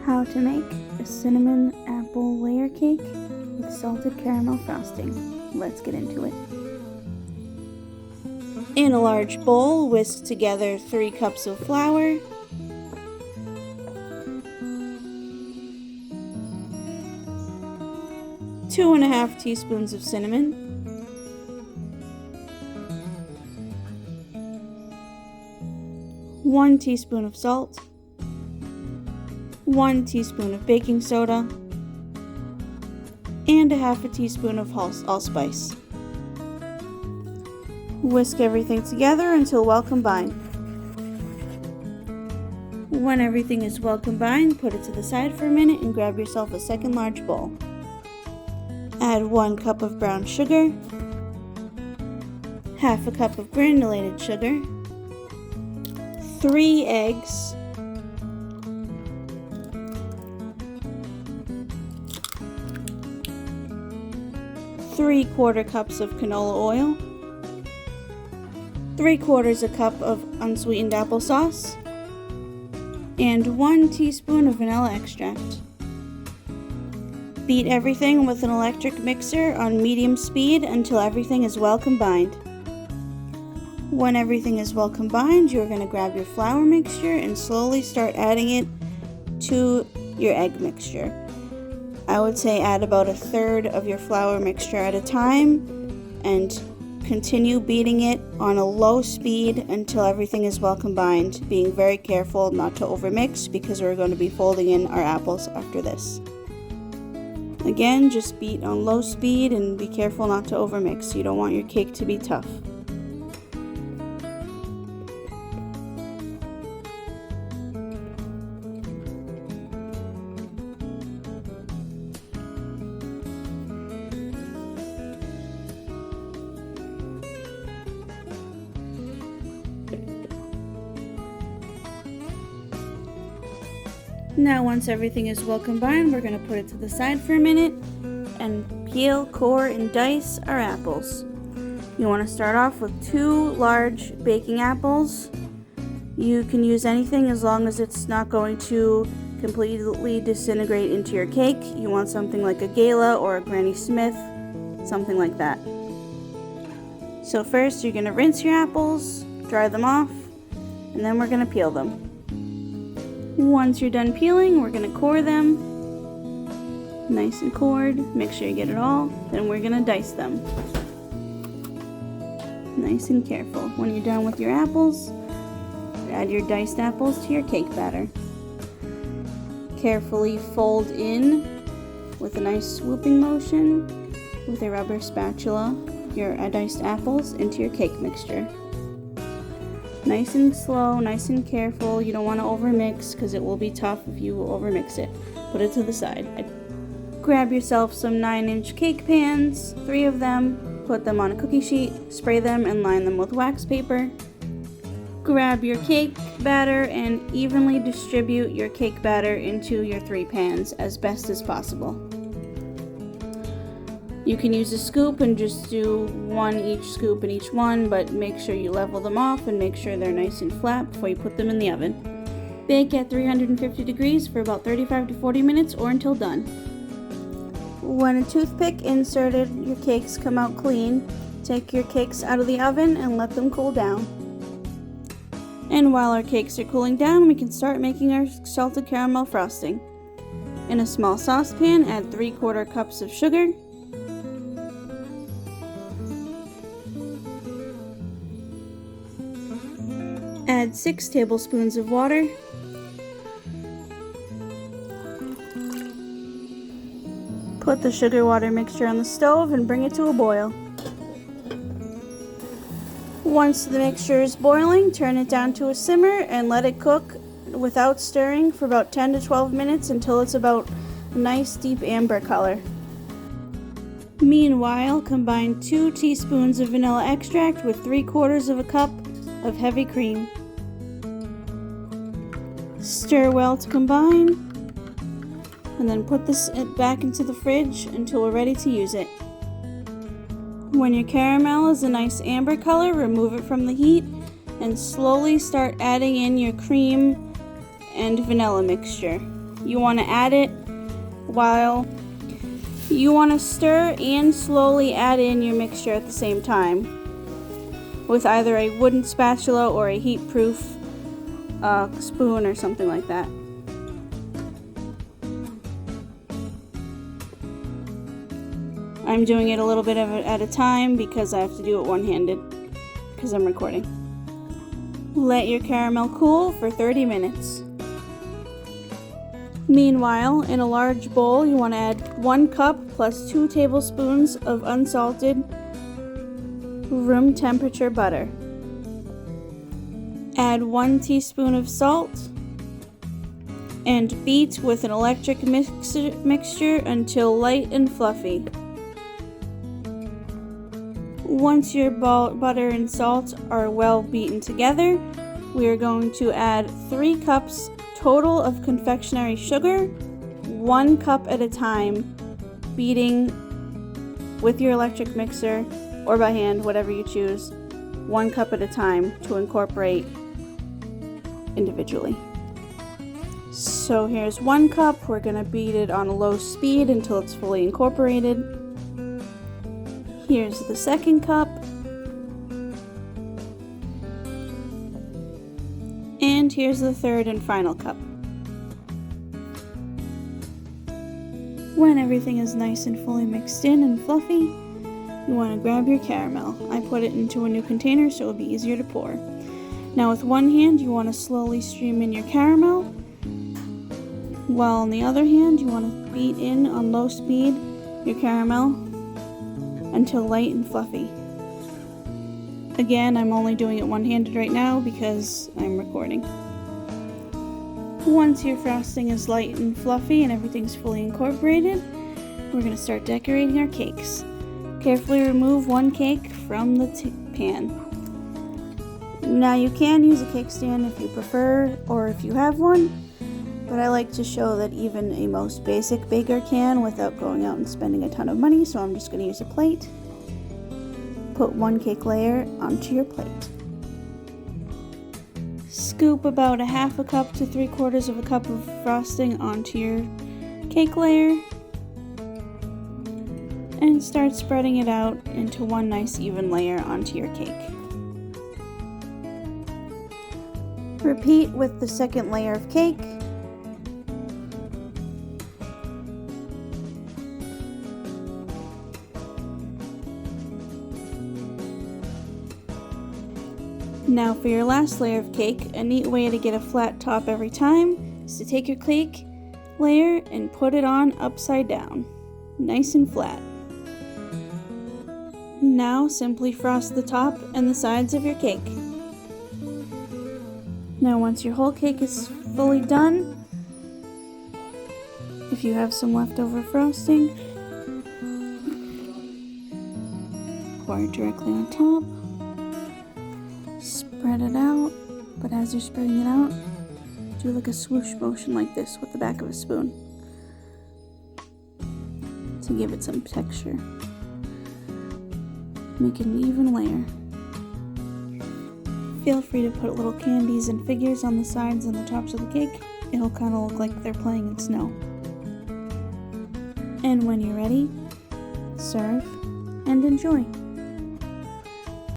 How to make a cinnamon apple layer cake with salted caramel frosting. Let's get into it. In a large bowl, whisk together 3 cups of flour, 2½ teaspoons of cinnamon, 1 teaspoon of salt, 1 teaspoon of baking soda, and ½ teaspoon of allspice. Whisk everything together until well combined. When everything is well combined, put it to the side for a minute and grab yourself a second large bowl. Add 1 cup of brown sugar, ½ a cup of granulated sugar, 3 eggs, 3/4 cups of canola oil, 3/4 a cup of unsweetened applesauce, and 1 teaspoon of vanilla extract. Beat everything with an electric mixer on medium speed until everything is well combined. When everything is well combined, you're going to grab your flour mixture and slowly start adding it to your egg mixture. I would say add about 1/3 of your flour mixture at a time and continue beating it on a low speed until everything is well combined, being very careful not to overmix because we're going to be folding in our apples after this. Again, just beat on low speed and be careful not to overmix. You don't want your cake to be tough. Now once everything is well combined, we're going to put it to the side for a minute and peel, core, and dice our apples. You want to start off with 2 large baking apples. You can use anything as long as it's not going to completely disintegrate into your cake. You want something like a Gala or a Granny Smith, something like that. So first you're going to rinse your apples, dry them off, and then we're going to peel them. Once you're done peeling, we're going to core them, nice and cored, make sure you get it all, then we're going to dice them. Nice and careful. When you're done with your apples, add your diced apples to your cake batter. Carefully fold in with a nice swooping motion with a rubber spatula your diced apples into your cake mixture. Nice and slow, nice and careful. You don't want to overmix because it will be tough if you overmix it. Put it to the side. Grab yourself some 9-inch cake pans, 3 of them, put them on a cookie sheet, spray them and line them with wax paper. Grab your cake batter and evenly distribute your cake batter into your 3 pans as best as possible. You can use a scoop and just do 1 each scoop in each one, but make sure you level them off and make sure they're nice and flat before you put them in the oven. Bake at 350 degrees for about 35 to 40 minutes or until done. When a toothpick inserted your cakes come out clean, take your cakes out of the oven and let them cool down. And while our cakes are cooling down, we can start making our salted caramel frosting. In a small saucepan, add 3/4 cups of sugar, add 6 tablespoons of water, put the sugar water mixture on the stove and bring it to a boil. Once the mixture is boiling, turn it down to a simmer and let it cook without stirring for about 10 to 12 minutes until it's about a nice deep amber color. Meanwhile, combine 2 teaspoons of vanilla extract with 3/4 cup of heavy cream. Stir well to combine, and then put this back into the fridge until we're ready to use it. When your caramel is a nice amber color, remove it from the heat and slowly start adding in your cream and vanilla mixture. You want to add it while you want to stir and slowly add in your mixture at the same time with either a wooden spatula or a heat-proof spoon or something like that. I'm doing it a little bit at a time because I have to do it one-handed because I'm recording. Let your caramel cool for 30 minutes. Meanwhile, in a large bowl, you want to add 1 cup plus 2 tablespoons of unsalted room temperature butter. Add 1 teaspoon of salt and beat with an electric mixture until light and fluffy. Once your butter and salt are well beaten together, we are going to add 3 cups total of confectionery sugar, 1 cup at a time, beating with your electric mixer or by hand, whatever you choose, 1 cup at a time to incorporate individually. So here's 1 cup. We're going to beat it on a low speed until it's fully incorporated. Here's the 2nd cup. And here's the 3rd and final cup. When everything is nice and fully mixed in and fluffy, you want to grab your caramel. I put it into a new container so it'll be easier to pour. Now with one hand, you want to slowly stream in your caramel, while on the other hand, you want to beat in on low speed your caramel until light and fluffy. Again, I'm only doing it one-handed right now because I'm recording. Once your frosting is light and fluffy and everything's fully incorporated, we're going to start decorating our cakes. Carefully remove 1 cake from the pan. Now you can use a cake stand if you prefer or if you have one, but I like to show that even a most basic baker can without going out and spending a ton of money, so I'm just going to use a plate. Put 1 cake layer onto your plate. Scoop about a 1/2 cup to 3/4 of a cup of frosting onto your cake layer and start spreading it out into one nice even layer onto your cake. Repeat with the 2nd layer of cake. Now for your last layer of cake, a neat way to get a flat top every time is to take your cake layer and put it on upside down, nice and flat. Now simply frost the top and the sides of your cake. Now once your whole cake is fully done, if you have some leftover frosting, pour it directly on top. Spread it out, but as you're spreading it out, do like a swoosh motion like this with the back of a spoon to give it some texture. Make an even layer. Feel free to put little candies and figures on the sides and the tops of the cake. It'll kind of look like they're playing in snow. And when you're ready, serve and enjoy.